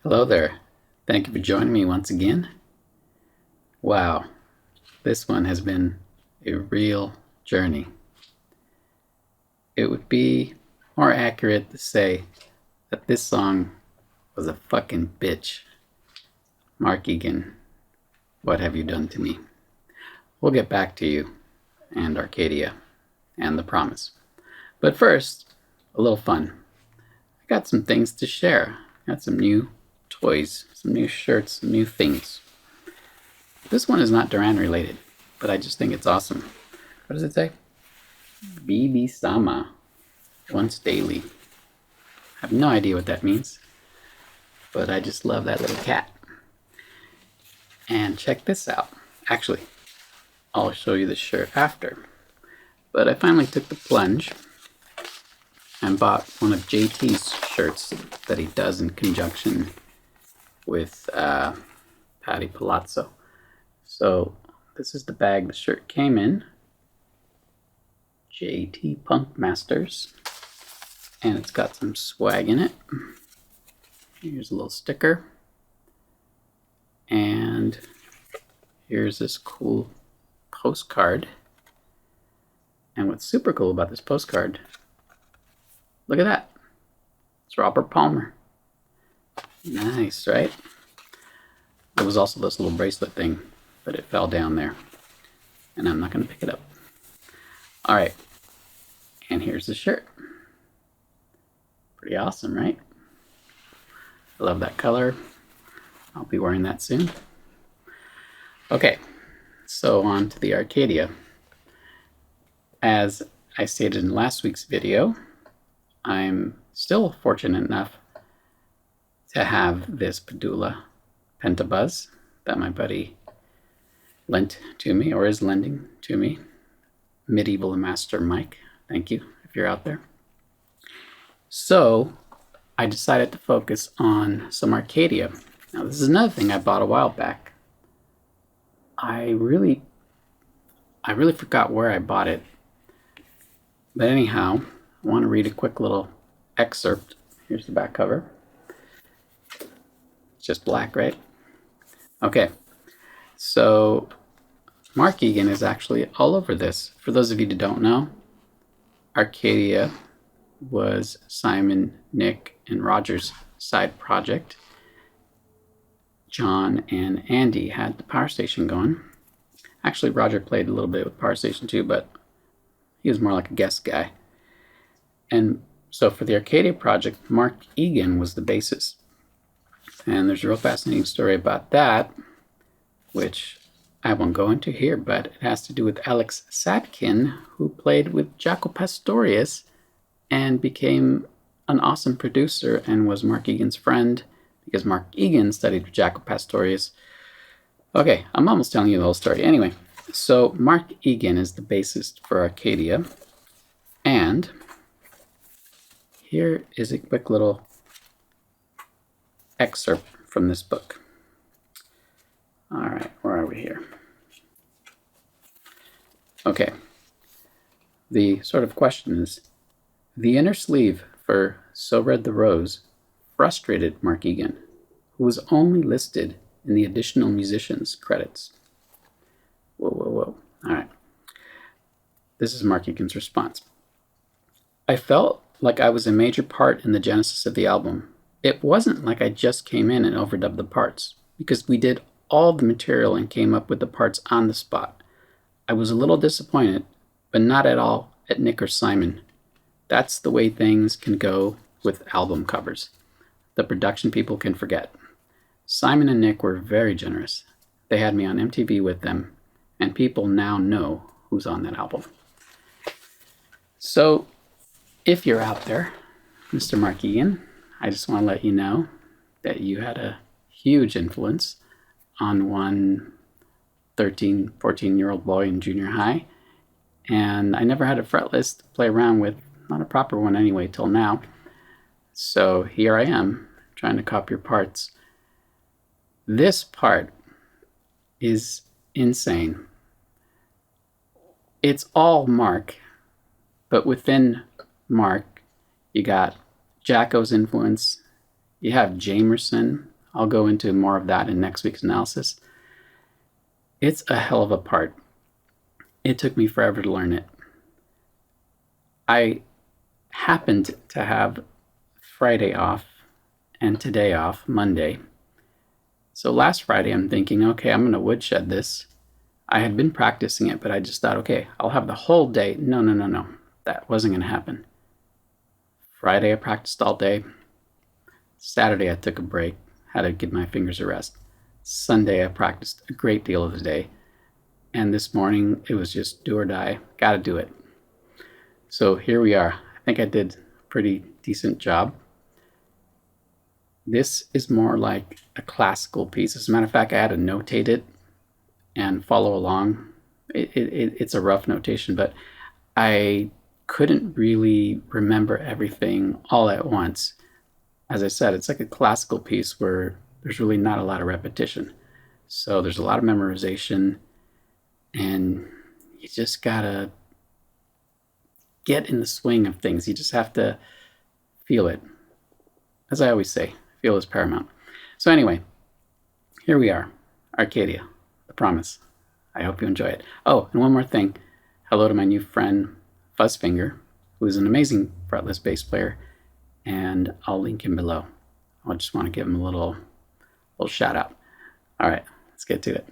Hello there. Thank you for joining me once again. Wow, this one has been a real journey. It would be more accurate to say that this song was a fucking bitch. Mark Egan, what have you done to me? We'll get back to you and Arcadia and The Promise. But first, a little fun. I got some things to share. I got some new toys, some new shirts, some new things. This one is not Duran related, but I just think it's awesome. What does it say? Bibi Sama, once daily. I have no idea what that means, but I just love that little cat. And check this out. Actually, I'll show you the shirt after. But I finally took the plunge and bought one of JT's shirts that he does in conjunction with Patty Palazzo. So this is the bag the shirt came in. JT Punk Masters. And it's got some swag in it. Here's a little sticker. And here's this cool postcard. And what's super cool about this postcard, look at that. It's Robert Palmer. Nice, right? There was also this little bracelet thing, but it fell down there. And I'm not going to pick it up. All right. And here's the shirt. Pretty awesome, right? I love that color. I'll be wearing that soon. Okay, so on to the Arcadia. As I stated in last week's video, I'm still fortunate enough to have this Padula Pentabuzz that my buddy lent to me, or is lending to me. Medieval Master Mike, thank you if you're out there. So I decided to focus on some Arcadia. Now this is another thing I bought a while back. I really forgot where I bought it. But anyhow, I want to read a quick little excerpt. Here's the back cover. It's just black, right? Okay, so Mark Egan is actually all over this. For those of you that don't know, Arcadia was Simon, Nick, and Roger's side project. John and Andy had the power station going. Actually, Roger played a little bit with power station too, but he was more like a guest guy. And so for the Arcadia project, Mark Egan was the bassist. And there's a real fascinating story about that, which I won't go into here, but it has to do with Alex Sadkin, who played with Jaco Pastorius and became an awesome producer and was Mark Egan's friend because Mark Egan studied with Jaco Pastorius. Okay, I'm almost telling you the whole story. Anyway, so Mark Egan is the bassist for Arcadia, and here is a quick little excerpt from this book. All right, where are we here? Okay, the sort of question is, the inner sleeve for So Red the Rose frustrated Mark Egan, who was only listed in the additional musicians credits. Whoa. All right. This is Mark Egan's response. I felt like I was a major part in the genesis of the album. It wasn't like I just came in and overdubbed the parts, because we did all the material and came up with the parts on the spot. I was a little disappointed, but not at all at Nick or Simon. That's the way things can go with album covers. The production people can forget. Simon and Nick were very generous. They had me on MTV with them, and people now know who's on that album. So, if you're out there, Mr. Mark Egan, I just want to let you know that you had a huge influence on one 13, 14-year-old boy in junior high, and I never had a fretless to play around with, not a proper one anyway, till now. So here I am, trying to copy your parts. This part is insane. It's all Mark, but within Mark, you got Jaco's influence, you have Jamerson, I'll go into more of that in next week's analysis. It's a hell of a part. It took me forever to learn it. I happened to have Friday off and today off, Monday. So last Friday I'm thinking, okay, I'm going to woodshed this. I had been practicing it, but I just thought, okay, I'll have the whole day. No. That wasn't going to happen. Friday I practiced all day. Saturday I took a break, had to give my fingers a rest. Sunday I practiced a great deal of the day. And this morning it was just do or die. Gotta do it. So here we are. I think I did a pretty decent job. This is more like a classical piece. As a matter of fact, I had to notate it and follow along. It's a rough notation, but I couldn't really remember everything all at once. As I said, it's like a classical piece where there's really not a lot of repetition. So there's a lot of memorization, and you just gotta get in the swing of things. You just have to feel it. As I always say, feel is paramount. So anyway, here we are, Arcadia, I promise. I hope you enjoy it. Oh, and one more thing. Hello to my new friend, FuzzFinger, who is an amazing fretless bass player, and I'll link him below. I just want to give him a little shout out. All right, let's get to it.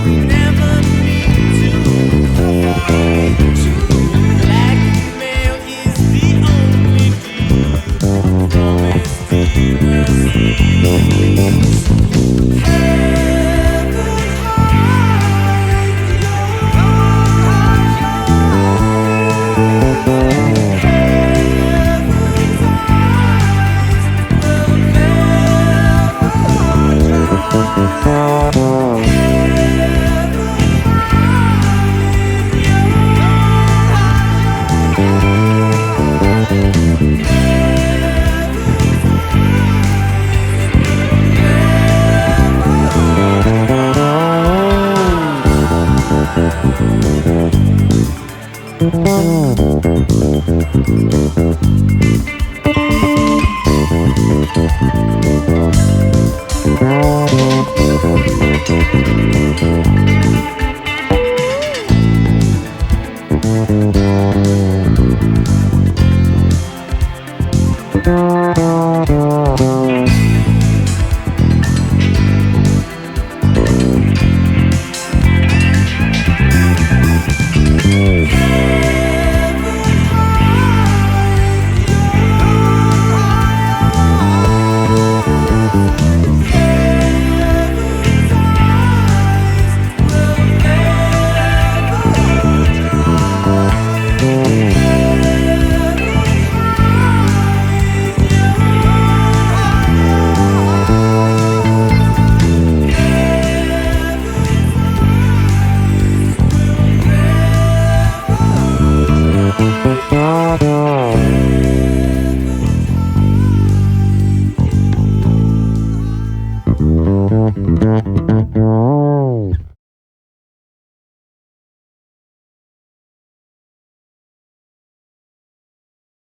We never